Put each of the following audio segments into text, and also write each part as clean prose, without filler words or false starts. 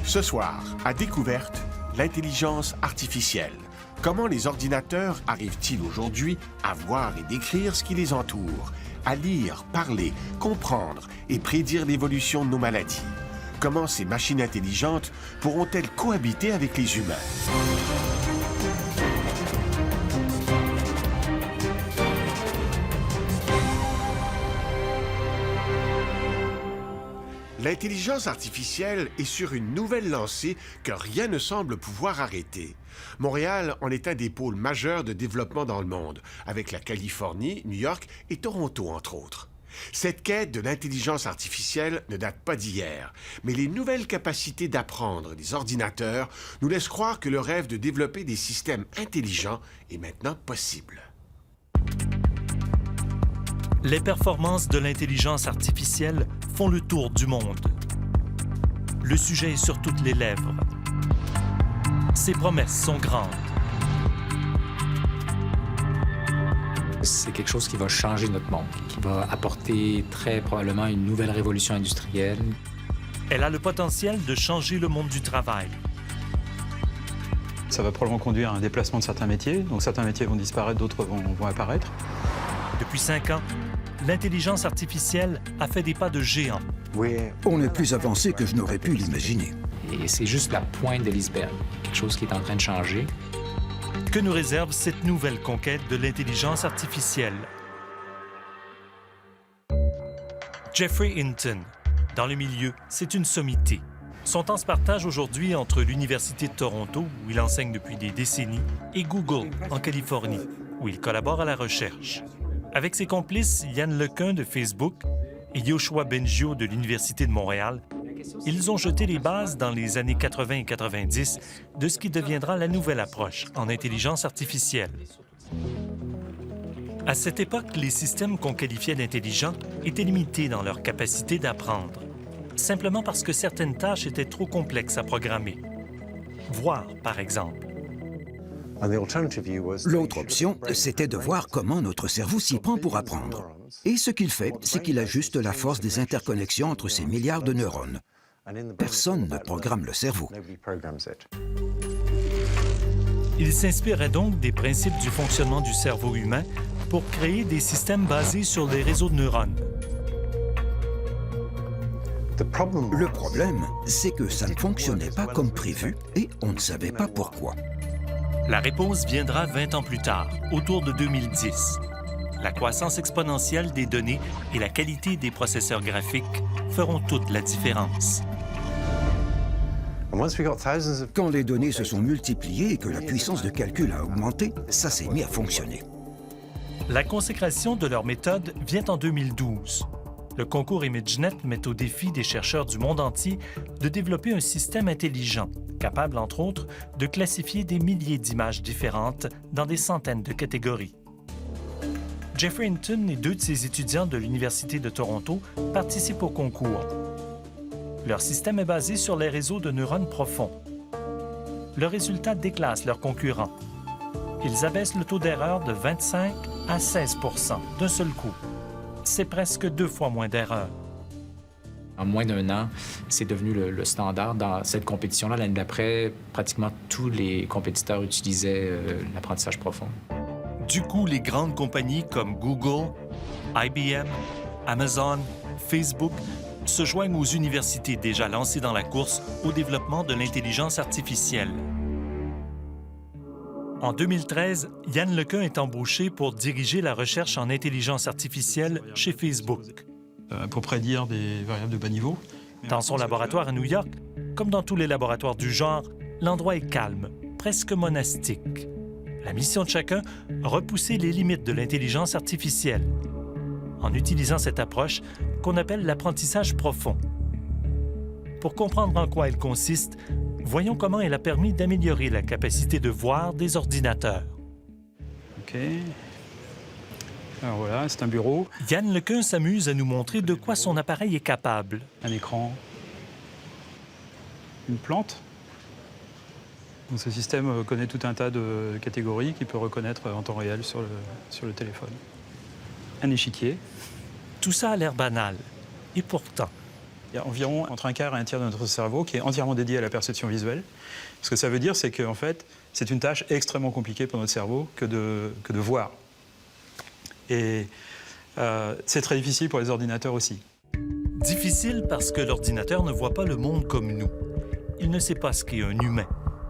Ce soir, à Découverte, l'intelligence artificielle. Comment les ordinateurs arrivent-ils aujourd'hui à voir et décrire ce qui les entoure, à lire, parler, comprendre et prédire l'évolution de nos maladies? Comment ces machines intelligentes pourront-elles cohabiter avec les humains? L'intelligence artificielle est sur une nouvelle lancée que rien ne semble pouvoir arrêter. Montréal en est un des pôles majeurs de développement dans le monde, avec la Californie, New York et Toronto, entre autres. Cette quête de l'intelligence artificielle ne date pas d'hier, mais les nouvelles capacités d'apprendre des ordinateurs nous laissent croire que le rêve de développer des systèmes intelligents est maintenant possible. Les performances de l'intelligence artificielle font le tour du monde. Le sujet est sur toutes les lèvres. Ses promesses sont grandes. C'est quelque chose qui va changer notre monde, qui va apporter très probablement une nouvelle révolution industrielle. Elle a le potentiel de changer le monde du travail. Ça va probablement conduire à un déplacement de certains métiers. Donc certains métiers vont disparaître, d'autres vont apparaître. Depuis 5 ans, l'intelligence artificielle a fait des pas de géant. On est plus avancé que je n'aurais pu l'imaginer. Et c'est juste la pointe de l'iceberg, quelque chose qui est en train de changer. Que nous réserve cette nouvelle conquête de l'intelligence artificielle? Jeffrey Hinton. Dans le milieu, c'est une sommité. Son temps se partage aujourd'hui entre l'Université de Toronto, où il enseigne depuis des décennies, et Google, en Californie, où il collabore à la recherche. Avec ses complices Yann Lequin de Facebook et Yoshua Bengio de l'Université de Montréal, ils ont jeté les bases dans les années 80 et 90 de ce qui deviendra la nouvelle approche en intelligence artificielle. À cette époque, les systèmes qu'on qualifiait d'intelligents étaient limités dans leur capacité d'apprendre, simplement parce que certaines tâches étaient trop complexes à programmer. Voir, par exemple. L'autre option, c'était de voir comment notre cerveau s'y prend pour apprendre. Et ce qu'il fait, c'est qu'il ajuste la force des interconnexions entre ces milliards de neurones. Personne ne programme le cerveau. Il s'inspirait donc des principes du fonctionnement du cerveau humain pour créer des systèmes basés sur des réseaux de neurones. Le problème, c'est que ça ne fonctionnait pas comme prévu et on ne savait pas pourquoi. La réponse viendra 20 ans plus tard, autour de 2010. La croissance exponentielle des données et la qualité des processeurs graphiques feront toute la différence. Quand les données se sont multipliées et que la puissance de calcul a augmenté, ça s'est mis à fonctionner. La consécration de leur méthode vient en 2012. Le concours ImageNet met au défi des chercheurs du monde entier de développer un système intelligent, capable, entre autres, de classifier des milliers d'images différentes dans des centaines de catégories. Jeffrey Hinton et 2 de ses étudiants de l'Université de Toronto participent au concours. Leur système est basé sur les réseaux de neurones profonds. Le résultat déclasse leurs concurrents. Ils abaissent le taux d'erreur de 25 à 16 % d'un seul coup. C'est presque 2 fois moins d'erreurs. En moins d'1 an, c'est devenu le standard. Dans cette compétition-là, l'année d'après, pratiquement tous les compétiteurs utilisaient l'apprentissage profond. Du coup, les grandes compagnies comme Google, IBM, Amazon, Facebook se joignent aux universités déjà lancées dans la course au développement de l'intelligence artificielle. En 2013, Yann Lequin est embauché pour diriger la recherche en intelligence artificielle chez Facebook. Pour prédire des variables de bas niveau. Dans son laboratoire à New York, comme dans tous les laboratoires du genre, l'endroit est calme, presque monastique. La mission de chacun, repousser les limites de l'intelligence artificielle, en utilisant cette approche qu'on appelle l'apprentissage profond. Pour comprendre en quoi elle consiste, voyons comment elle a permis d'améliorer la capacité de voir des ordinateurs. OK. Alors voilà, c'est un bureau. Yann Lequin s'amuse à nous montrer de quoi son appareil est capable. Un écran. Une plante. Donc, ce système connaît tout un tas de catégories qu'il peut reconnaître en temps réel sur le téléphone. Un échiquier. Tout ça a l'air banal. Et pourtant, Il y a environ entre un quart et un tiers de notre cerveau qui est entièrement dédié à la perception visuelle. Ce que ça veut dire, c'est qu'en fait, c'est une tâche extrêmement compliquée pour notre cerveau que de voir. Et c'est très difficile pour les ordinateurs aussi. Difficile parce que l'ordinateur ne voit pas le monde comme nous. Il ne sait pas ce qu'est un humain,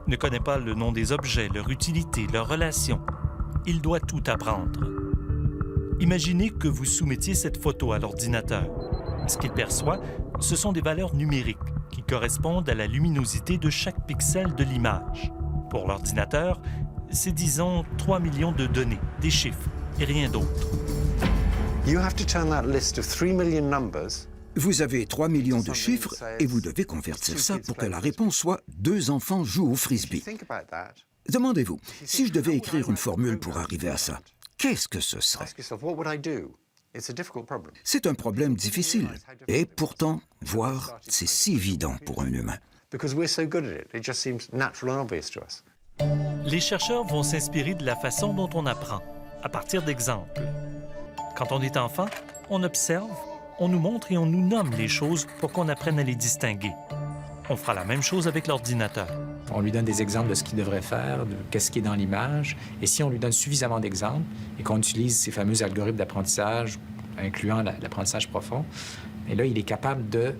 ne connaît pas le nom des objets, leur utilité, leurs relations. Il doit tout apprendre. Imaginez que vous soumettiez cette photo à l'ordinateur. Ce qu'il perçoit, ce sont des valeurs numériques qui correspondent à la luminosité de chaque pixel de l'image. Pour l'ordinateur, c'est disons 3 millions de données, des chiffres et rien d'autre. Vous avez 3 millions de chiffres et vous devez convertir ça pour que la réponse soit 2 enfants jouent au frisbee. Demandez-vous, si je devais écrire une formule pour arriver à ça, qu'est-ce que ce serait? C'est un problème difficile. Et pourtant, voir, c'est si évident pour un humain. Les chercheurs vont s'inspirer de la façon dont on apprend, à partir d'exemples. Quand on est enfant, on observe, on nous montre et on nous nomme les choses pour qu'on apprenne à les distinguer. On fera la même chose avec l'ordinateur. On lui donne des exemples de ce qu'il devrait faire, de qu'est-ce qui est dans l'image. Et si on lui donne suffisamment d'exemples et qu'on utilise ces fameux algorithmes d'apprentissage, incluant l'apprentissage profond, et là, il est capable de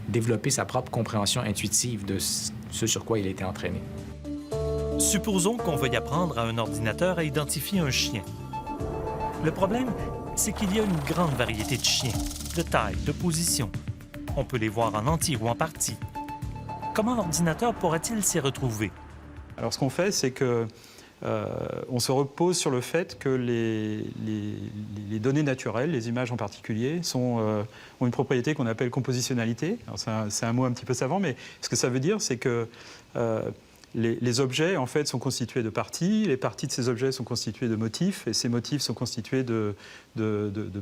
développer sa propre compréhension intuitive de ce sur quoi il a été entraîné. Supposons qu'on veuille apprendre à un ordinateur à identifier un chien. Le problème, c'est qu'il y a une grande variété de chiens, de taille, de position. On peut les voir en entier ou en partie. Comment l'ordinateur pourra-t-il s'y retrouver? Alors ce qu'on fait, c'est que on se repose sur le fait que les données naturelles, les images en particulier, ont une propriété qu'on appelle compositionnalité. C'est un mot un petit peu savant, mais ce que ça veut dire, c'est que les objets, en fait, sont constitués de parties. Les parties de ces objets sont constituées de motifs, et ces motifs sont constitués de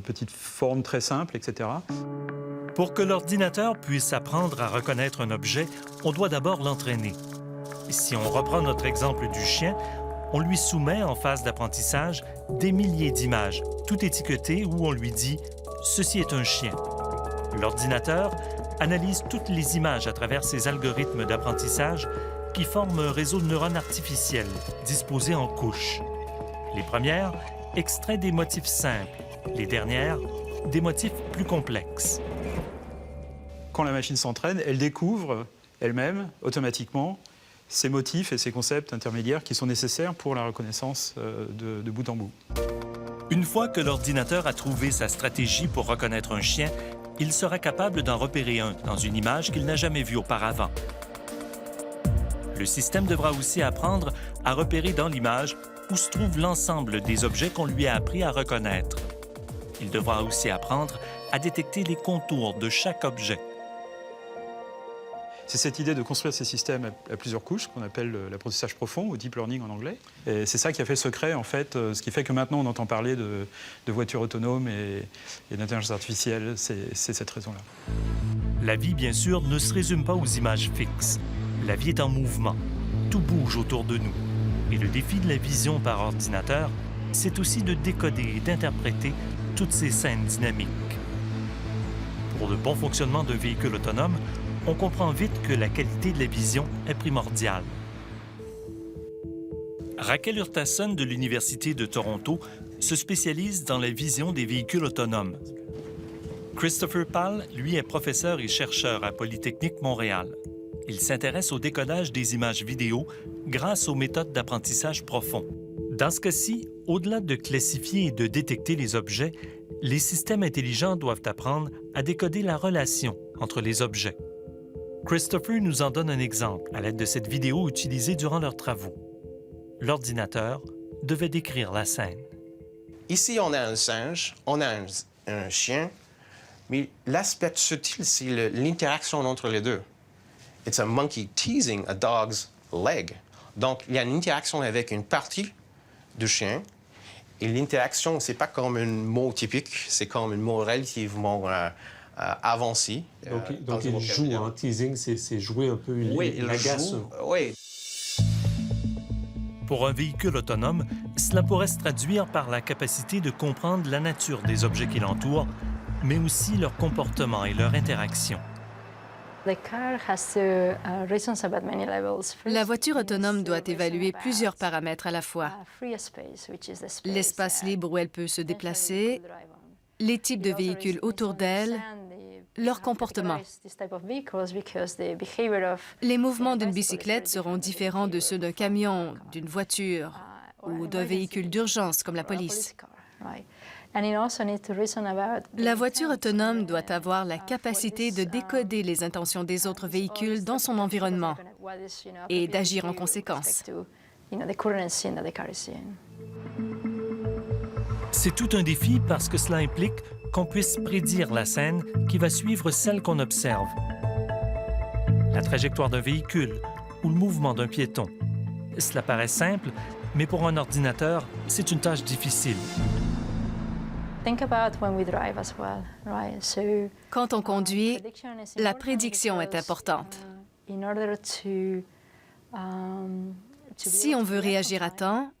petites formes très simples, etc. Pour que l'ordinateur puisse apprendre à reconnaître un objet, on doit d'abord l'entraîner. Si on reprend notre exemple du chien, on lui soumet en phase d'apprentissage des milliers d'images, toutes étiquetées où on lui dit « Ceci est un chien ». L'ordinateur analyse toutes les images à travers ses algorithmes d'apprentissage qui forment un réseau de neurones artificiels disposés en couches. Les premières extraient des motifs simples, les dernières des motifs plus complexes. Quand la machine s'entraîne, elle découvre elle-même, automatiquement, ces motifs et ces concepts intermédiaires qui sont nécessaires pour la reconnaissance de bout en bout. Une fois que l'ordinateur a trouvé sa stratégie pour reconnaître un chien, il sera capable d'en repérer un dans une image qu'il n'a jamais vue auparavant. Le système devra aussi apprendre à repérer dans l'image où se trouve l'ensemble des objets qu'on lui a appris à reconnaître. Il devra aussi apprendre à détecter les contours de chaque objet. C'est cette idée de construire ces systèmes à plusieurs couches qu'on appelle l'apprentissage profond ou deep learning en anglais. Et c'est ça qui a fait secret, en fait, ce qui fait que maintenant on entend parler de voitures autonomes et d'intelligence artificielle. C'est cette raison-là. La vie, bien sûr, ne se résume pas aux images fixes. La vie est en mouvement. Tout bouge autour de nous. Et le défi de la vision par ordinateur, c'est aussi de décoder et d'interpréter toutes ces scènes dynamiques. Pour le bon fonctionnement d'un véhicule autonome, on comprend vite que la qualité de la vision est primordiale. Raquel Hurtasun de l'Université de Toronto se spécialise dans la vision des véhicules autonomes. Christopher Pal, lui, est professeur et chercheur à Polytechnique Montréal. Il s'intéresse au décodage des images vidéo grâce aux méthodes d'apprentissage profond. Dans ce cas-ci, au-delà de classifier et de détecter les objets, les systèmes intelligents doivent apprendre à décoder la relation entre les objets. Christopher nous en donne un exemple à l'aide de cette vidéo utilisée durant leurs travaux. L'ordinateur devait décrire la scène. Ici, on a un singe, on a un chien, mais l'aspect subtil, c'est l'interaction entre les deux. It's a monkey teasing a dog's leg. Donc, il y a une interaction avec une partie du chien. Et l'interaction, c'est pas comme un mot typique, c'est comme un mot relativement avancé. Donc il joue, hein, teasing, c'est jouer un peu, il agace. Oui. Pour un véhicule autonome, cela pourrait se traduire par la capacité de comprendre la nature des objets qui l'entourent, mais aussi leur comportement et leur interaction. La voiture autonome doit évaluer plusieurs paramètres à la fois. L'espace libre où elle peut se déplacer, les types de véhicules autour d'elle, leur comportement. Les mouvements d'une bicyclette seront différents de ceux d'un camion, d'une voiture ou d'un véhicule d'urgence comme la police. La voiture autonome doit avoir la capacité de décoder les intentions des autres véhicules dans son environnement et d'agir en conséquence. C'est tout un défi parce que cela implique qu'on puisse prédire la scène qui va suivre celle qu'on observe. La trajectoire d'un véhicule ou le mouvement d'un piéton. Cela paraît simple, mais pour un ordinateur, c'est une tâche difficile. Quand on conduit, la prédiction est importante. Si on veut réagir à temps,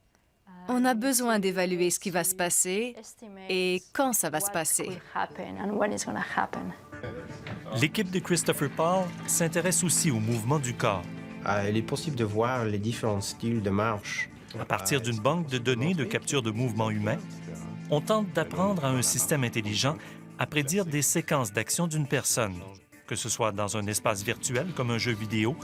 on a besoin d'évaluer ce qui va se passer et quand ça va se passer. L'équipe de Christopher Paul s'intéresse aussi au mouvement du corps. Il est possible de voir les différents styles de marche. À partir d'une banque de données de capture de mouvements humains, on tente d'apprendre à un système intelligent à prédire des séquences d'actions d'une personne, que ce soit dans un espace virtuel comme un jeu vidéo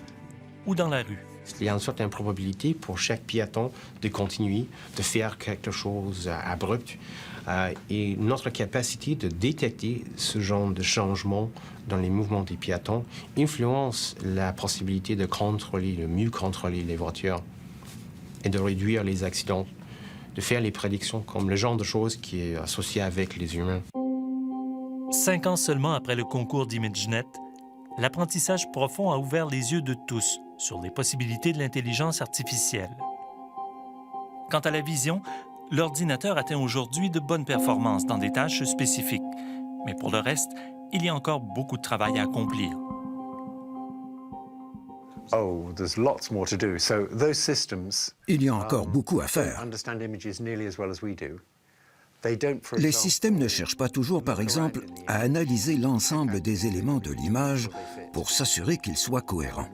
ou dans la rue. Il y a une certaine probabilité pour chaque piéton de continuer, de faire quelque chose d'abrupt. Et notre capacité de détecter ce genre de changement dans les mouvements des piétons influence la possibilité de mieux contrôler les voitures et de réduire les accidents, de faire les prédictions comme le genre de choses qui est associé avec les humains. 5 ans seulement après le concours d'ImageNet, l'apprentissage profond a ouvert les yeux de tous sur les possibilités de l'intelligence artificielle. Quant à la vision, l'ordinateur atteint aujourd'hui de bonnes performances dans des tâches spécifiques. Mais pour le reste, il y a encore beaucoup de travail à accomplir. Il y a encore beaucoup à faire. Les systèmes ne cherchent pas toujours, par exemple, à analyser l'ensemble des éléments de l'image pour s'assurer qu'ils soient cohérents.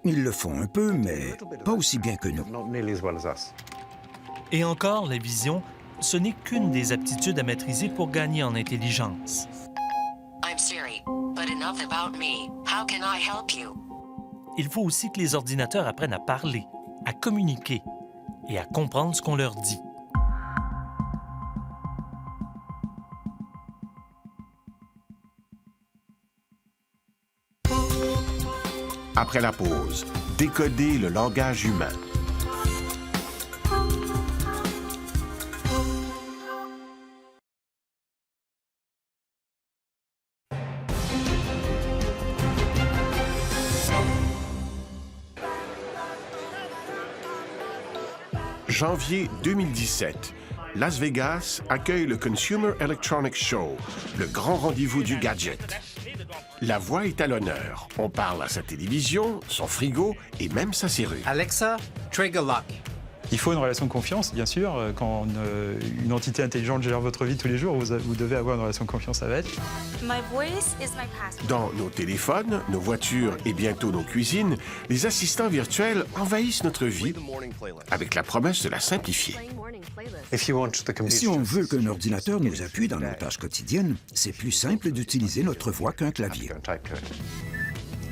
Ils le font un peu, mais pas aussi bien que nous. Et encore, la vision, ce n'est qu'une des aptitudes à maîtriser pour gagner en intelligence. I'm Siri, but enough about me. How can I help you? Il faut aussi que les ordinateurs apprennent à parler, à communiquer et à comprendre ce qu'on leur dit. Après la pause, décoder le langage humain. Janvier 2017, Las Vegas accueille le Consumer Electronics Show, le grand rendez-vous du gadget. La voix est à l'honneur. On parle à sa télévision, son frigo et même sa serrure. Alexa, trigger lock. Il faut une relation de confiance, bien sûr. Quand une entité intelligente gère votre vie tous les jours, vous devez avoir une relation de confiance avec. Dans nos téléphones, nos voitures et bientôt nos cuisines, les assistants virtuels envahissent notre vie avec la promesse de la simplifier. Si on veut qu'un ordinateur nous appuie dans nos tâches quotidiennes, c'est plus simple d'utiliser notre voix qu'un clavier.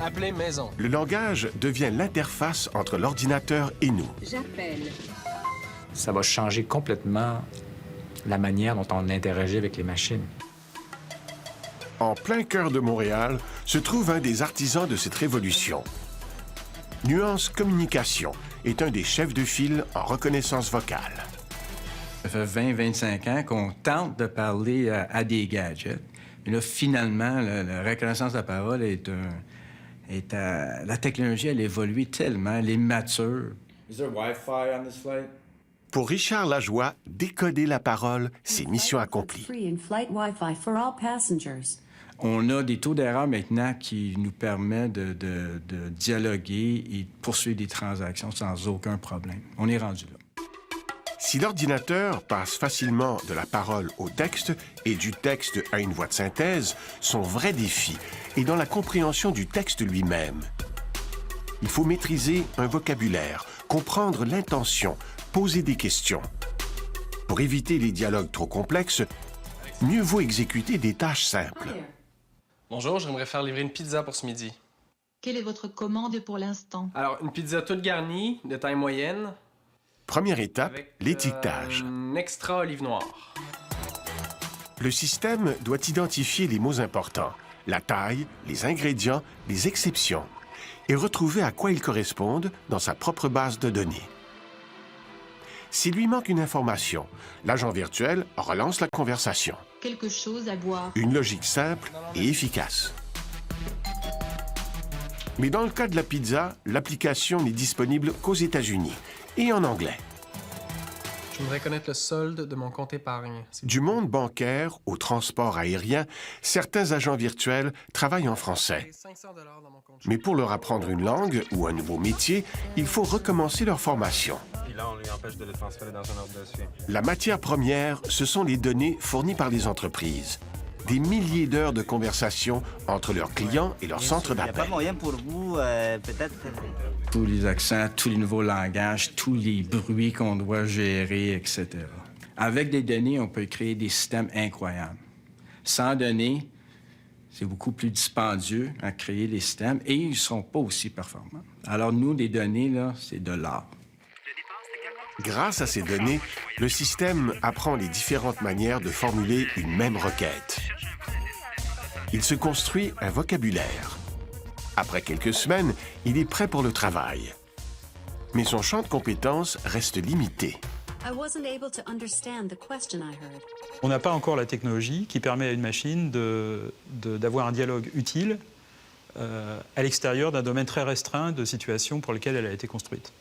Appelez maison. Le langage devient l'interface entre l'ordinateur et nous. Ça va changer complètement la manière dont on interagit avec les machines. En plein cœur de Montréal se trouve un des artisans de cette révolution. Nuance Communication est un des chefs de file en reconnaissance vocale. Ça fait 20-25 ans qu'on tente de parler à des gadgets. Mais là, finalement, la reconnaissance de la parole la technologie, elle évolue tellement, elle est mature. Pour Richard Lajoie, décoder la parole, c'est mission accomplie. On a des taux d'erreur maintenant qui nous permettent de dialoguer et de poursuivre des transactions sans aucun problème. On est rendu là. Si l'ordinateur passe facilement de la parole au texte et du texte à une voix de synthèse, son vrai défi est dans la compréhension du texte lui-même. Il faut maîtriser un vocabulaire, comprendre l'intention, poser des questions. Pour éviter les dialogues trop complexes, mieux vaut exécuter des tâches simples. Bonjour, j'aimerais faire livrer une pizza pour ce midi. Quelle est votre commande pour l'instant? Alors, une pizza toute garnie, de taille moyenne. Première étape, Avec l'étiquetage. un extra olive noire. Le système doit identifier les mots importants, la taille, les ingrédients, les exceptions, et retrouver à quoi ils correspondent dans sa propre base de données. S'il lui manque une information, l'agent virtuel relance la conversation. Quelque chose à boire. Une logique simple et efficace. Mais dans le cas de la pizza, l'application n'est disponible qu'aux États-Unis et en anglais. Je voudrais connaître le solde de mon compte épargne. Du monde bancaire au transport aérien, certains agents virtuels travaillent en français. Mais pour leur apprendre une langue ou un nouveau métier, il faut recommencer leur formation. La matière première, ce sont les données fournies par les entreprises. Des milliers d'heures de conversation entre leurs clients et leurs centres d'appel. Tous les accents, tous les nouveaux langages, tous les bruits qu'on doit gérer, etc. Avec des données, on peut créer des systèmes incroyables. Sans données, c'est beaucoup plus dispendieux à créer les systèmes et ils ne sont pas aussi performants. Alors nous, les données, là, c'est de l'art. Grâce à ces données, le système apprend les différentes manières de formuler une même requête. Il se construit un vocabulaire. Après quelques semaines, il est prêt pour le travail. Mais son champ de compétences reste limité. On n'a pas encore la technologie qui permet à une machine d'avoir un dialogue utile à l'extérieur d'un domaine très restreint de situations pour lesquelles elle a été construite.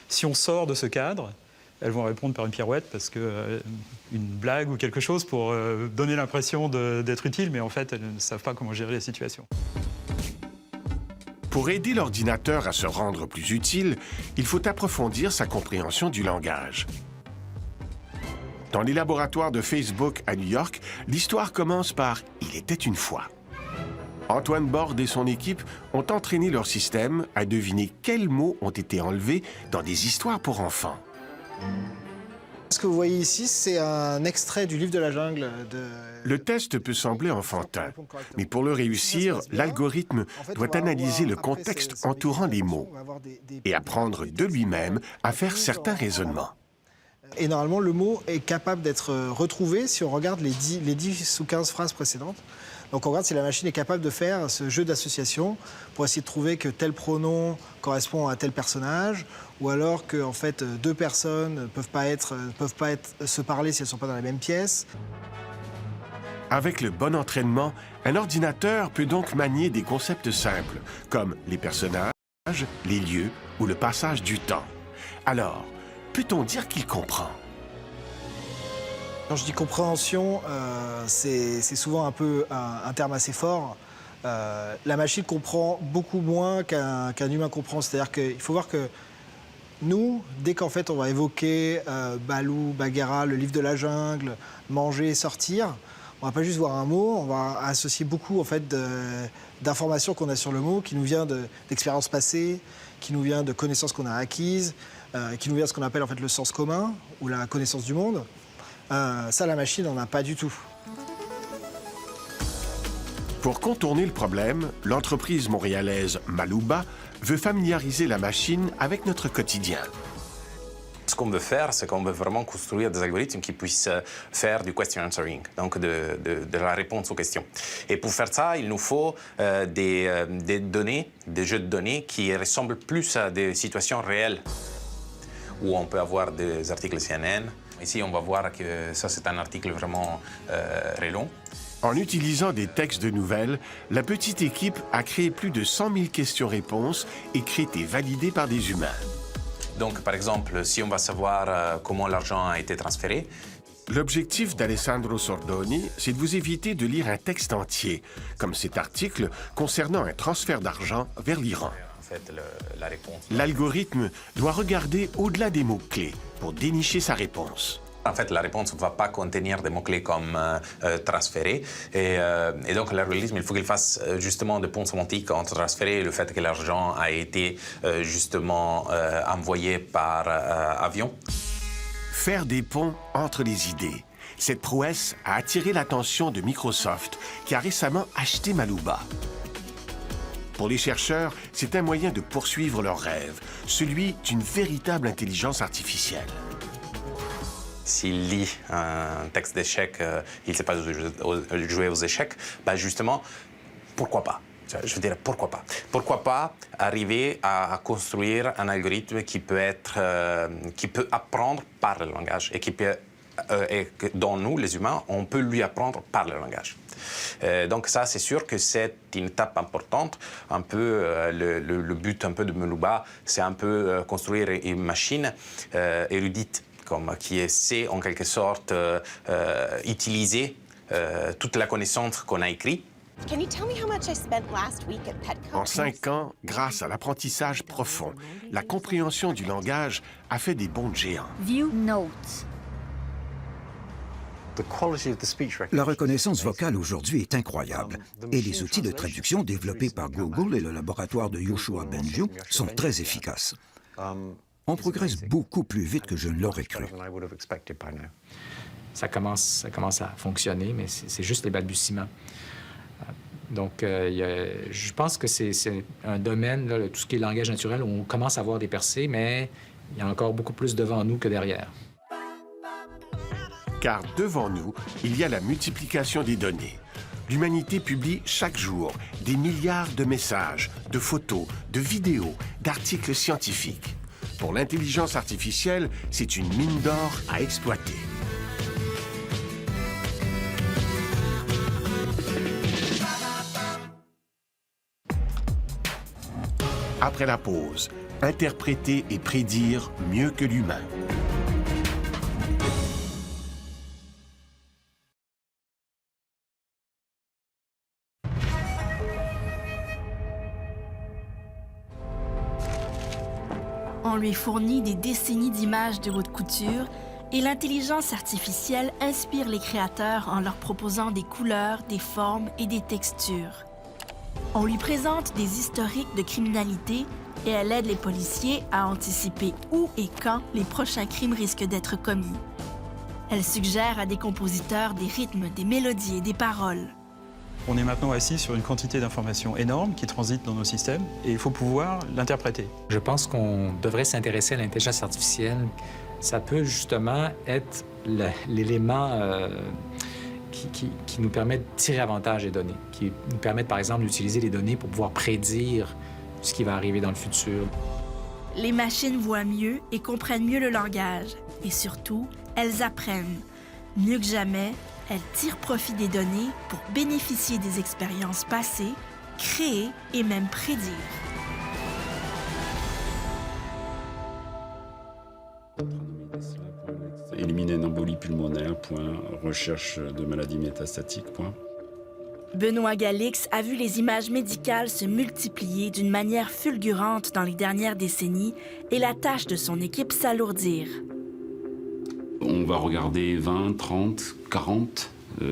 Si on sort de ce cadre, elles vont répondre par une pirouette parce que une blague ou quelque chose pour donner l'impression d'être utile, mais en fait, elles ne savent pas comment gérer la situation. Pour aider l'ordinateur à se rendre plus utile, il faut approfondir sa compréhension du langage. Dans les laboratoires de Facebook à New York, l'histoire commence par « Il était une fois ». Antoine Borde et son équipe ont entraîné leur système à deviner quels mots ont été enlevés dans des histoires pour enfants. Ce que vous voyez ici, c'est un extrait du livre de la jungle. Le test peut sembler enfantin, mais pour le réussir, l'algorithme doit analyser le contexte entourant les mots et apprendre de lui-même à faire certains raisonnements. Et normalement, le mot est capable d'être retrouvé si on regarde les 10 ou 15 phrases précédentes. Donc on regarde si la machine est capable de faire ce jeu d'association pour essayer de trouver que tel pronom correspond à tel personnage, ou alors que en fait, deux personnes ne peuvent pas se parler si elles ne sont pas dans la même pièce. Avec le bon entraînement, un ordinateur peut donc manier des concepts simples, comme les personnages, les lieux ou le passage du temps. Alors, peut-on dire qu'il comprend? Quand je dis compréhension, c'est souvent un peu un terme assez fort. La machine comprend beaucoup moins qu'un humain comprend. C'est-à-dire qu'il faut voir que nous, dès qu'en fait on va évoquer Balou, Bagheera, le livre de la jungle, manger, sortir, on va pas juste voir un mot, on va associer beaucoup en fait d'informations qu'on a sur le mot, qui nous vient d'expériences passées, qui nous vient de connaissances qu'on a acquises, qui nous vient de ce qu'on appelle en fait le sens commun ou la connaissance du monde. Ça, la machine n'en a pas du tout. Pour contourner le problème, l'entreprise montréalaise Malouba veut familiariser la machine avec notre quotidien. Ce qu'on veut faire, c'est qu'on veut vraiment construire des algorithmes qui puissent faire du question answering, donc de la réponse aux questions. Et pour faire ça, il nous faut des données, des jeux de données qui ressemblent plus à des situations réelles, où on peut avoir des articles CNN. Ici, on va voir que ça, c'est un article vraiment très long. En utilisant des textes de nouvelles, la petite équipe a créé plus de 100 000 questions-réponses écrites et validées par des humains. Donc, par exemple, si on va savoir comment l'argent a été transféré. L'objectif d'Alessandro Sordoni, c'est de vous éviter de lire un texte entier, comme cet article concernant un transfert d'argent vers l'Iran. fait, la réponse. L'algorithme doit regarder au-delà des mots-clés pour dénicher sa réponse. En fait, la réponse ne va pas contenir des mots-clés comme transférer. Et donc, l'algorithme, il faut qu'il fasse justement des ponts sémantiques entre transférer et le fait que l'argent a été justement envoyé par avion. Faire des ponts entre les idées. Cette prouesse a attiré l'attention de Microsoft, qui a récemment acheté Maluba. Pour les chercheurs, c'est un moyen de poursuivre leur rêve, celui d'une véritable intelligence artificielle. S'il lit un texte d'échecs, il ne sait pas jouer aux échecs, bah justement, pourquoi pas? Je veux dire, pourquoi pas? Pourquoi pas arriver à construire un algorithme qui peut apprendre par le langage et dont nous, les humains, on peut lui apprendre par le langage. Donc ça, c'est sûr que c'est une étape importante. Un peu le but un peu de Maluba, c'est un peu construire une machine érudite, qui sait en quelque sorte utiliser toute la connaissance qu'on a écrite. En 5 ans, grâce à l'apprentissage profond, la compréhension du langage a fait des bonds de géants. View notes. La reconnaissance vocale aujourd'hui est incroyable et les outils de traduction développés par Google et le laboratoire de Yoshua Bengio sont très efficaces. On progresse beaucoup plus vite que je ne l'aurais cru. Ça commence à fonctionner, mais c'est juste les balbutiements. Donc, je pense que c'est un domaine, là, tout ce qui est langage naturel, où on commence à voir des percées, mais il y a encore beaucoup plus devant nous que derrière. Car devant nous, il y a la multiplication des données. L'humanité publie chaque jour des milliards de messages, de photos, de vidéos, d'articles scientifiques. Pour l'intelligence artificielle, c'est une mine d'or à exploiter. Après la pause, interpréter et prédire mieux que l'humain. On lui fournit des décennies d'images de haute couture et l'intelligence artificielle inspire les créateurs en leur proposant des couleurs, des formes et des textures. On lui présente des historiques de criminalité et elle aide les policiers à anticiper où et quand les prochains crimes risquent d'être commis. Elle suggère à des compositeurs des rythmes, des mélodies et des paroles. On est maintenant assis sur une quantité d'informations énorme qui transite dans nos systèmes et il faut pouvoir l'interpréter. Je pense qu'on devrait s'intéresser à l'intelligence artificielle. Ça peut justement être l'élément qui nous permet de tirer avantage des données, qui nous permet, par exemple, d'utiliser les données pour pouvoir prédire ce qui va arriver dans le futur. Les machines voient mieux et comprennent mieux le langage. Et surtout, elles apprennent. Mieux que jamais, elles tirent profit des données pour bénéficier des expériences passées, créer et même prédire. Éliminer une embolie pulmonaire, point. Recherche de maladies métastatiques, point. Benoît Galix a vu les images médicales se multiplier d'une manière fulgurante dans les dernières décennies et la tâche de son équipe s'alourdir. On va regarder 20, 30, 40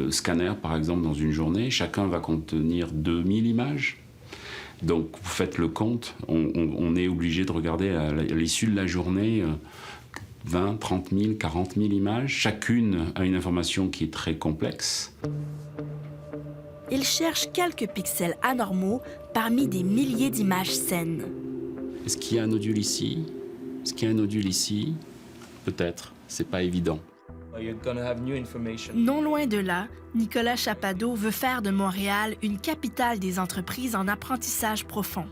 scanners, par exemple, dans une journée. Chacun va contenir 2000 images. Donc, vous faites le compte. On est obligé de regarder à l'issue de la journée 20, 30 000, 40 000 images. Chacune a une information qui est très complexe. Il cherche quelques pixels anormaux parmi des milliers d'images saines. Est-ce qu'il y a un nodule ici? Est-ce qu'il y a un nodule ici? Peut-être. C'est pas évident. Non loin de là, Nicolas Chapadeau veut faire de Montréal une capitale des entreprises en apprentissage profond.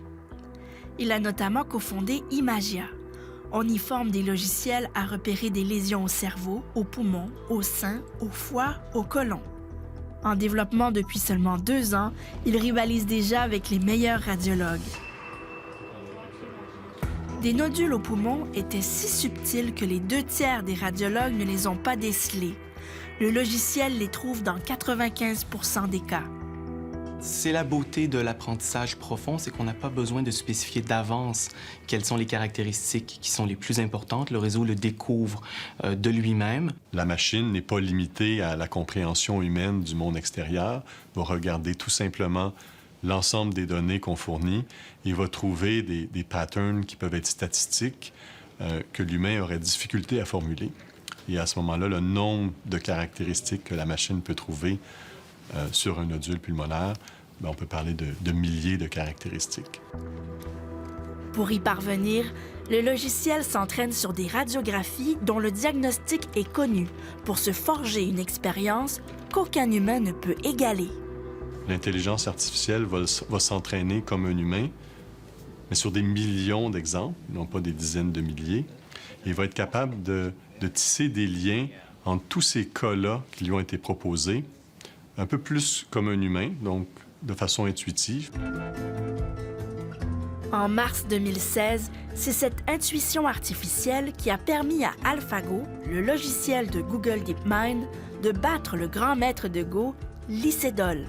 Il a notamment cofondé Imagia. On y forme des logiciels à repérer des lésions au cerveau, aux poumons, au sein, au foie, au côlon. En développement depuis seulement 2 ans, il rivalise déjà avec les meilleurs radiologues. Des nodules aux poumons étaient si subtils que les 2/3 des radiologues ne les ont pas décelés. Le logiciel les trouve dans 95% des cas. C'est la beauté de l'apprentissage profond, c'est qu'on n'a pas besoin de spécifier d'avance quelles sont les caractéristiques qui sont les plus importantes. Le réseau le découvre de lui-même. La machine n'est pas limitée à la compréhension humaine du monde extérieur, va regarder tout simplement l'ensemble des données qu'on fournit et va trouver des patterns qui peuvent être statistiques que l'humain aurait difficulté à formuler. Et à ce moment-là, le nombre de caractéristiques que la machine peut trouver sur un nodule pulmonaire, bien, on peut parler de milliers de caractéristiques. Pour y parvenir, le logiciel s'entraîne sur des radiographies dont le diagnostic est connu pour se forger une expérience qu'aucun humain ne peut égaler. L'intelligence artificielle va s'entraîner comme un humain, mais sur des millions d'exemples, non pas des dizaines de milliers. Il va être capable de tisser des liens entre tous ces cas-là qui lui ont été proposés, un peu plus comme un humain, donc de façon intuitive. En mars 2016, c'est cette intuition artificielle qui a permis à AlphaGo, le logiciel de Google DeepMind, de battre le grand maître de Go, Lee Sedol.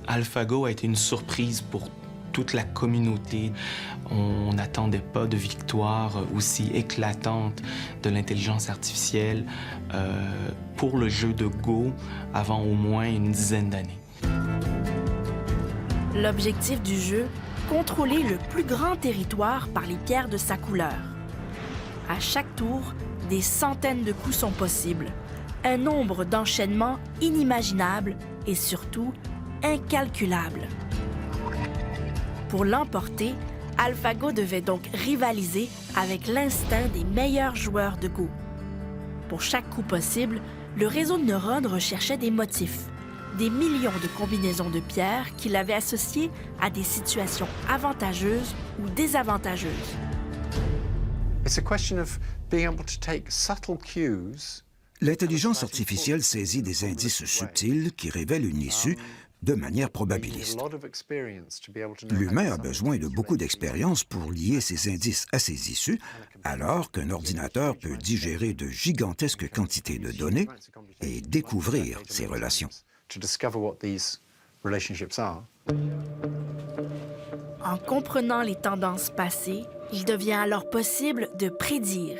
AlphaGo a été une surprise pour toute la communauté. On n'attendait pas de victoire aussi éclatante de l'intelligence artificielle pour le jeu de Go avant au moins une dizaine d'années. L'objectif du jeu, contrôler le plus grand territoire par les pierres de sa couleur. À chaque tour, des centaines de coups sont possibles, un nombre d'enchaînements inimaginable et surtout incalculable. Pour l'emporter, AlphaGo devait donc rivaliser avec l'instinct des meilleurs joueurs de Go. Pour chaque coup possible, le réseau de neurones recherchait des motifs, des millions de combinaisons de pierres qu'il avait associées à des situations avantageuses ou désavantageuses. L'intelligence artificielle saisit des indices subtils qui révèlent une issue de manière probabiliste. L'humain a besoin de beaucoup d'expérience pour lier ces indices à ces issues, alors qu'un ordinateur peut digérer de gigantesques quantités de données et découvrir ces relations. En comprenant les tendances passées, il devient alors possible de prédire.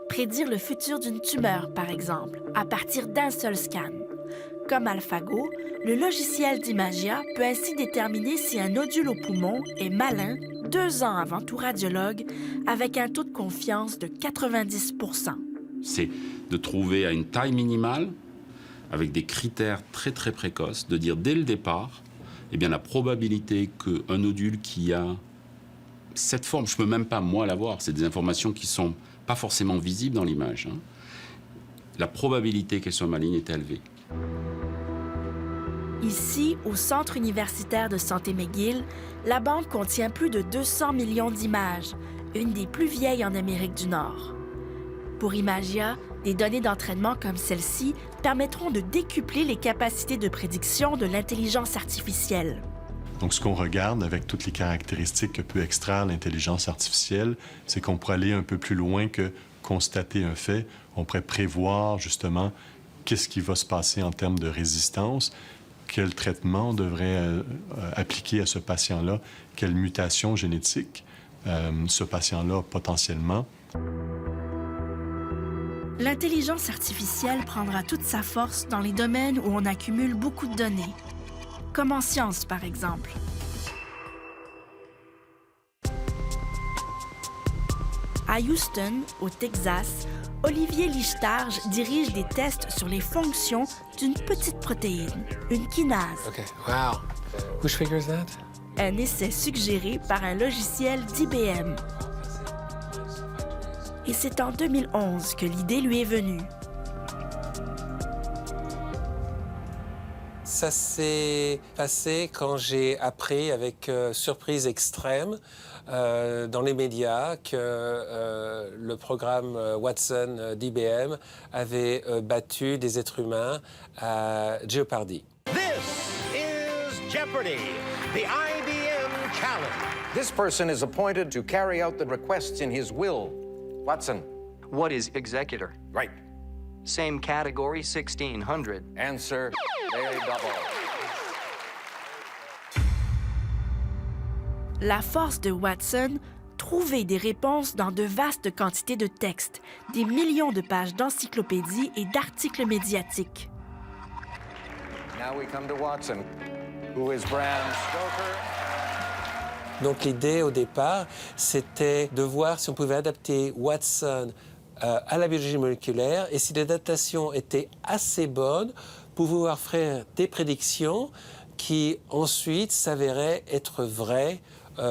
Prédire le futur d'une tumeur, par exemple, à partir d'un seul scan. Comme AlphaGo, le logiciel d'Imagia peut ainsi déterminer si un nodule au poumon est malin 2 ans avant tout radiologue, avec un taux de confiance de 90 %. C'est de trouver à une taille minimale, avec des critères très très précoces, de dire dès le départ, eh bien, la probabilité qu'un nodule qui a cette forme, je ne peux même pas moi l'avoir, c'est des informations qui ne sont pas forcément visibles dans l'image, hein. La probabilité qu'elle soit maligne est élevée. Ici, au Centre universitaire de santé McGill, la banque contient plus de 200 millions d'images, une des plus vieilles en Amérique du Nord. Pour Imagia, des données d'entraînement comme celle-ci permettront de décupler les capacités de prédiction de l'intelligence artificielle. Donc, ce qu'on regarde avec toutes les caractéristiques que peut extraire l'intelligence artificielle, c'est qu'on pourrait aller un peu plus loin que constater un fait. On pourrait prévoir, justement, qu'est-ce qui va se passer en termes de résistance, quel traitement on devrait appliquer à ce patient-là, quelle mutation génétique ce patient-là a potentiellement. L'intelligence artificielle prendra toute sa force dans les domaines où on accumule beaucoup de données, comme en sciences, par exemple. À Houston, au Texas, Olivier Lichtarge dirige des tests sur les fonctions d'une petite protéine, une kinase. Okay. Wow. Which figure is that? Un essai suggéré par un logiciel d'IBM. Et c'est en 2011 que l'idée lui est venue. Ça s'est passé quand j'ai appris avec surprise extrême dans les médias que le programme Watson d'IBM avait battu des êtres humains à Jeopardy. This is Jeopardy, the IBM challenge. This person is appointed to carry out the requests in his will. Watson. What is executor? Right. Same category, 1600. Answer, very double. La force de Watson, trouver des réponses dans de vastes quantités de textes, des millions de pages d'encyclopédies et d'articles médiatiques. Now we come to Watson, who is Bram Stoker. Donc l'idée au départ, c'était de voir si on pouvait adapter Watson à la biologie moléculaire et si l'adaptation était assez bonne pour pouvoir faire des prédictions qui ensuite s'avéraient être vraies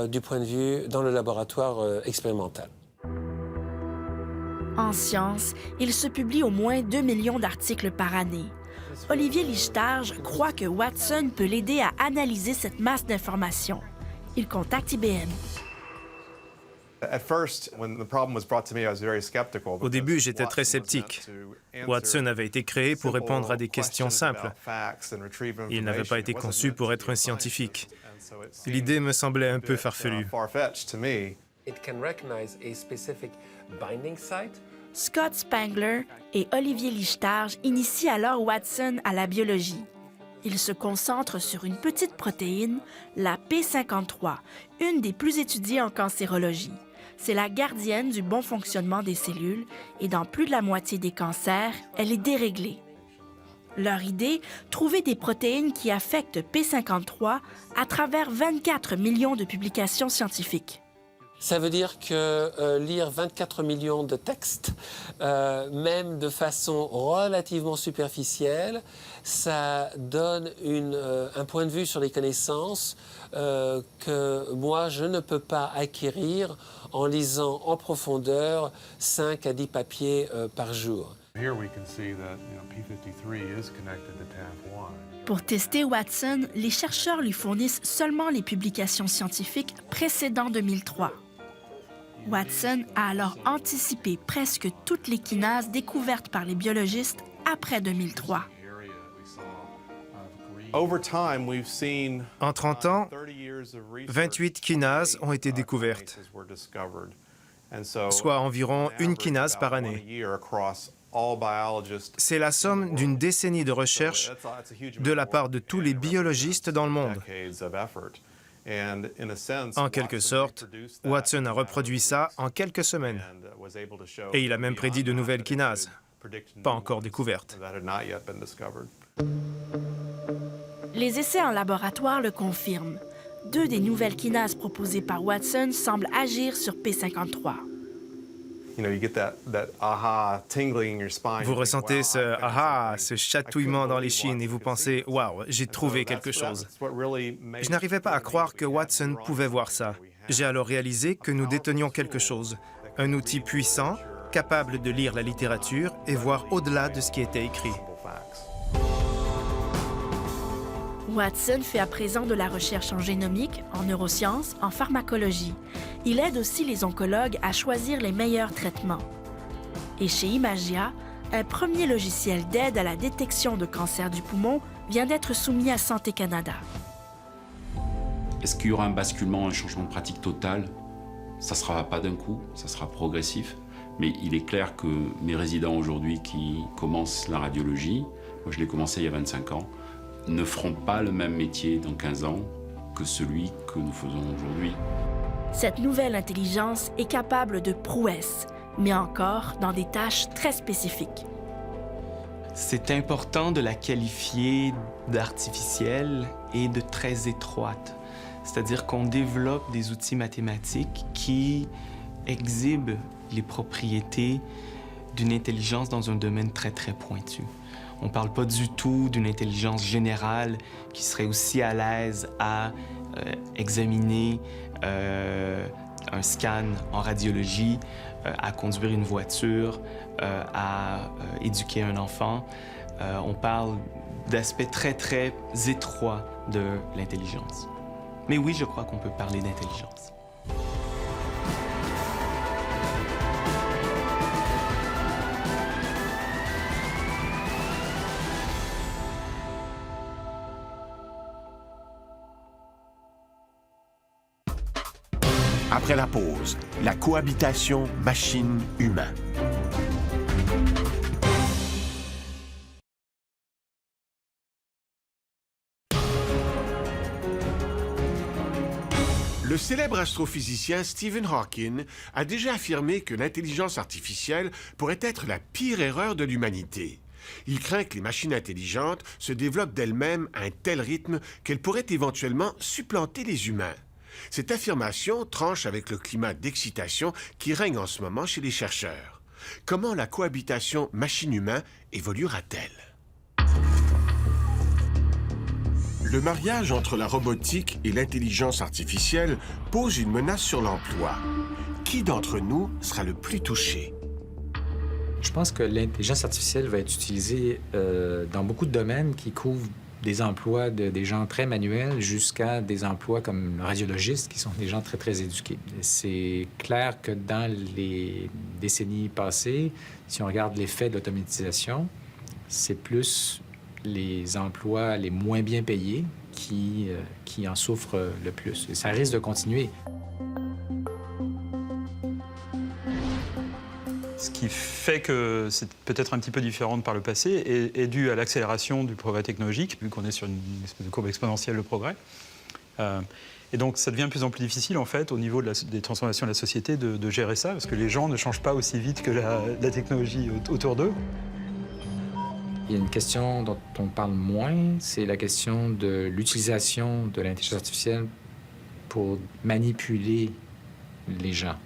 du point de vue dans le laboratoire expérimental. En sciences, il se publie au moins 2 millions d'articles par année. Olivier Lichtarge croit que Watson peut l'aider à analyser cette masse d'informations. Il contacte IBM. Au début, j'étais très sceptique. Watson avait été créé pour répondre à des questions simples. Il n'avait pas été conçu pour être un scientifique. L'idée me semblait un peu farfelue. Scott Spangler et Olivier Lichtarge initient alors Watson à la biologie. Ils se concentrent sur une petite protéine, la P53, une des plus étudiées en cancérologie. C'est la gardienne du bon fonctionnement des cellules et dans plus de la moitié des cancers, elle est déréglée. Leur idée, trouver des protéines qui affectent P53 à travers 24 millions de publications scientifiques. Ça veut dire que lire 24 millions de textes, même de façon relativement superficielle, ça donne un point de vue sur les connaissances que moi, je ne peux pas acquérir en lisant en profondeur 5 à 10 papiers par jour. Pour tester Watson, les chercheurs lui fournissent seulement les publications scientifiques précédant 2003. Watson a alors anticipé presque toutes les kinases découvertes par les biologistes après 2003. En 30 ans, 28 kinases ont été découvertes, soit environ une kinase par année. C'est la somme d'une décennie de recherche de la part de tous les biologistes dans le monde. En quelque sorte, Watson a reproduit ça en quelques semaines. Et il a même prédit de nouvelles kinases, pas encore découvertes. Les essais en laboratoire le confirment. 2 des nouvelles kinases proposées par Watson semblent agir sur P53. Vous ressentez ce « aha », ce chatouillement dans les chines et vous pensez « waouh, j'ai trouvé quelque chose ». Je n'arrivais pas à croire que Watson pouvait voir ça. J'ai alors réalisé que nous détenions quelque chose, un outil puissant, capable de lire la littérature et voir au-delà de ce qui était écrit. Watson fait à présent de la recherche en génomique, en neurosciences, en pharmacologie. Il aide aussi les oncologues à choisir les meilleurs traitements. Et chez Imagia, un premier logiciel d'aide à la détection de cancer du poumon vient d'être soumis à Santé Canada. Est-ce qu'il y aura un basculement, un changement de pratique total? Ça ne sera pas d'un coup, ça sera progressif. Mais il est clair que mes résidents aujourd'hui qui commencent la radiologie, moi je l'ai commencé il y a 25 ans, ne feront pas le même métier dans 15 ans que celui que nous faisons aujourd'hui. Cette nouvelle intelligence est capable de prouesses, mais encore dans des tâches très spécifiques. C'est important de la qualifier d'artificielle et de très étroite. C'est-à-dire qu'on développe des outils mathématiques qui exhibent les propriétés d'une intelligence dans un domaine très, très pointu. On ne parle pas du tout d'une intelligence générale qui serait aussi à l'aise à examiner un scan en radiologie, à conduire une voiture, à éduquer un enfant. On parle d'aspects très, très étroits de l'intelligence. Mais oui, je crois qu'on peut parler d'intelligence. Après la pause, la cohabitation machine-humain. Le célèbre astrophysicien Stephen Hawking a déjà affirmé que l'intelligence artificielle pourrait être la pire erreur de l'humanité. Il craint que les machines intelligentes se développent d'elles-mêmes à un tel rythme qu'elles pourraient éventuellement supplanter les humains. Cette affirmation tranche avec le climat d'excitation qui règne en ce moment chez les chercheurs. Comment la cohabitation machine-humain évoluera-t-elle? Le mariage entre la robotique et l'intelligence artificielle pose une menace sur l'emploi. Qui d'entre nous sera le plus touché? Je pense que l'intelligence artificielle va être utilisée dans beaucoup de domaines qui couvrent des emplois des gens très manuels jusqu'à des emplois comme le radiologiste, qui sont des gens très, très éduqués. C'est clair que dans les décennies passées, si on regarde l'effet de l'automatisation, c'est plus les emplois les moins bien payés qui en souffrent le plus. Et ça risque de continuer. Ce qui fait que c'est peut-être un petit peu différent par le passé est dû à l'accélération du progrès technologique, vu qu'on est sur une espèce de courbe exponentielle de progrès. Et donc, ça devient de plus en plus difficile, en fait, au niveau des transformations de la société, de gérer ça, parce que les gens ne changent pas aussi vite que la technologie autour d'eux. Il y a une question dont on parle moins, c'est la question de l'utilisation de l'intelligence artificielle pour manipuler les gens.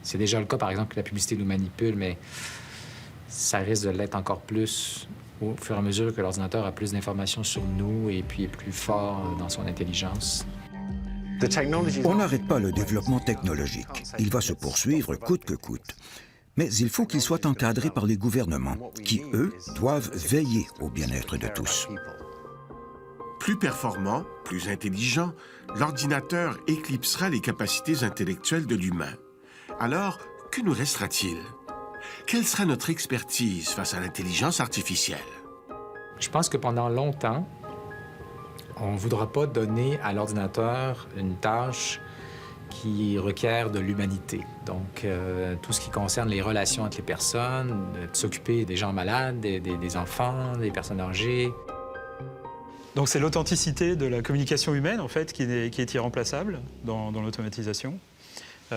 C'est déjà le cas, par exemple, que la publicité nous manipule, mais ça risque de l'être encore plus au fur et à mesure que l'ordinateur a plus d'informations sur nous et puis est plus fort dans son intelligence. On n'arrête pas le développement technologique. Il va se poursuivre coûte que coûte. Mais il faut qu'il soit encadré par les gouvernements, qui, eux, doivent veiller au bien-être de tous. Plus performant, plus intelligent, l'ordinateur éclipsera les capacités intellectuelles de l'humain. Alors, que nous restera-t-il? Quelle sera notre expertise face à l'intelligence artificielle? Je pense que pendant longtemps, on ne voudra pas donner à l'ordinateur une tâche qui requiert de l'humanité. Donc, tout ce qui concerne les relations entre les personnes, de s'occuper des gens malades, des enfants, des personnes âgées. Donc, c'est l'authenticité de la communication humaine, en fait, qui est irremplaçable dans l'automatisation. Il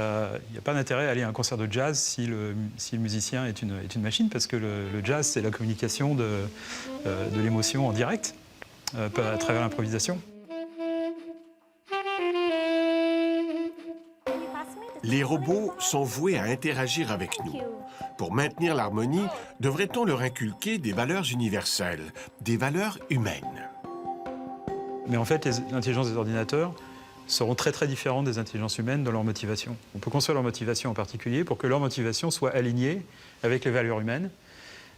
n'y a pas d'intérêt à aller à un concert de jazz si le musicien est une machine, parce que le jazz, c'est la communication de l'émotion en direct, à travers l'improvisation. Les robots sont voués à interagir avec nous. Pour maintenir l'harmonie, devrait-on leur inculquer des valeurs universelles, des valeurs humaines? Mais en fait, les intelligences des ordinateurs seront très très différentes des intelligences humaines dans leur motivation. On peut construire leur motivation en particulier pour que leur motivation soit alignée avec les valeurs humaines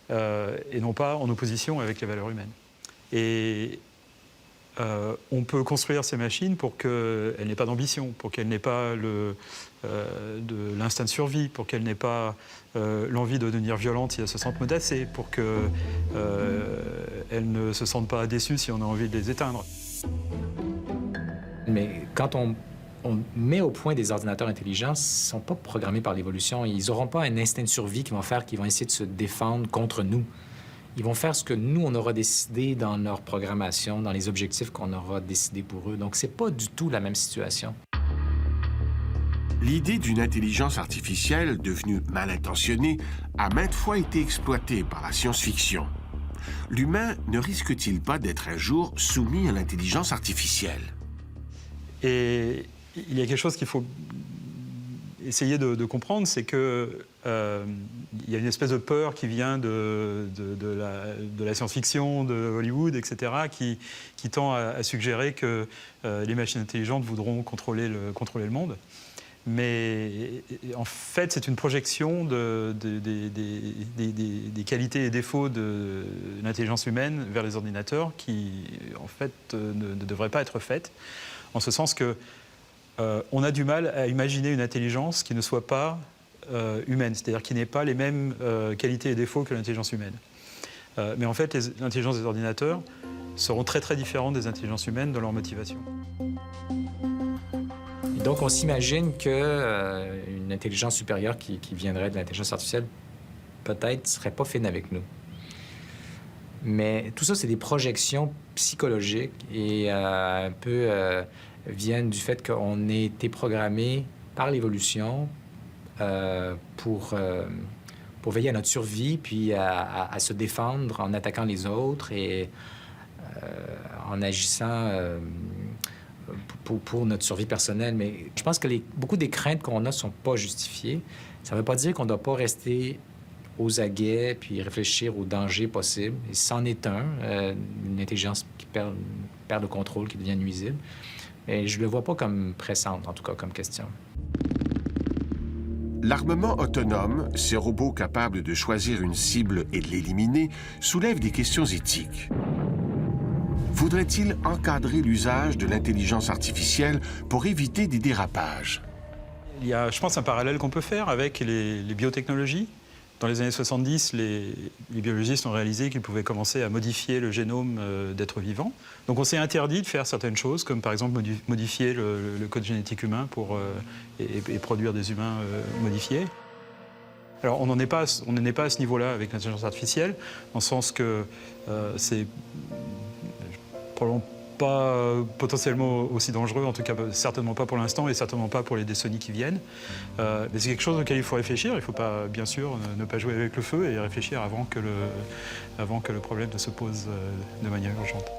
et non pas en opposition avec les valeurs humaines. Et on peut construire ces machines pour qu'elles n'aient pas d'ambition, pour qu'elles n'aient pas de l'instinct de survie, pour qu'elles n'aient pas l'envie de devenir violentes si elles se sentent menacées, pour qu'elles ne se sentent pas déçues si on a envie de les éteindre. Mais quand on met au point des ordinateurs intelligents, ils ne sont pas programmés par l'évolution. Ils n'auront pas un instinct de survie qu'ils vont essayer de se défendre contre nous. Ils vont faire ce que nous, on aura décidé dans leur programmation, dans les objectifs qu'on aura décidés pour eux. Donc, ce n'est pas du tout la même situation. L'idée d'une intelligence artificielle devenue mal intentionnée a maintes fois été exploitée par la science-fiction. L'humain ne risque-t-il pas d'être un jour soumis à l'intelligence artificielle? Et il y a quelque chose qu'il faut essayer de comprendre, c'est que il y a une espèce de peur qui vient de la science-fiction, de Hollywood, etc., qui tend à suggérer que les machines intelligentes voudront contrôler le monde. Mais en fait, c'est une projection des qualités et défauts de l'intelligence humaine vers les ordinateurs qui, en fait, ne devraient pas être faites, en ce sens que on a du mal à imaginer une intelligence qui ne soit pas humaine, c'est-à-dire qui n'ait pas les mêmes qualités et défauts que l'intelligence humaine. Mais en fait, l'intelligence des ordinateurs seront très très différentes des intelligences humaines dans leur motivation. Et donc, on s'imagine qu'une intelligence supérieure qui viendrait de l'intelligence artificielle, peut-être, ne serait pas fine avec nous. Mais tout ça, c'est des projections psychologiques et un peu viennent du fait qu'on ait été programmé par l'évolution pour veiller à notre survie, puis à se défendre en attaquant les autres et en agissant pour notre survie personnelle. Mais je pense que beaucoup des craintes qu'on a ne sont pas justifiées. Ça ne veut pas dire qu'on ne doit pas rester aux aguets puis réfléchir aux dangers possibles. Et c'en est une intelligence qui perd le contrôle, qui devient nuisible. Mais je ne le vois pas comme pressante, en tout cas, comme question. L'armement autonome, ces robots capables de choisir une cible et de l'éliminer, soulève des questions éthiques. Faudrait-il encadrer l'usage de l'intelligence artificielle pour éviter des dérapages? Il y a, je pense, un parallèle qu'on peut faire avec les biotechnologies. Dans les années 70, les biologistes ont réalisé qu'ils pouvaient commencer à modifier le génome d'êtres vivants. Donc on s'est interdit de faire certaines choses, comme par exemple modifier le code génétique humain et produire des humains modifiés. Alors on n'en est pas à ce niveau-là avec l'intelligence artificielle, dans le sens que c'est probablement pas potentiellement aussi dangereux, en tout cas certainement pas pour l'instant et certainement pas pour les décennies qui viennent. Mais c'est quelque chose auquel il faut réfléchir. Il ne faut pas, bien sûr, ne pas jouer avec le feu et réfléchir avant que le problème ne se pose de manière urgente.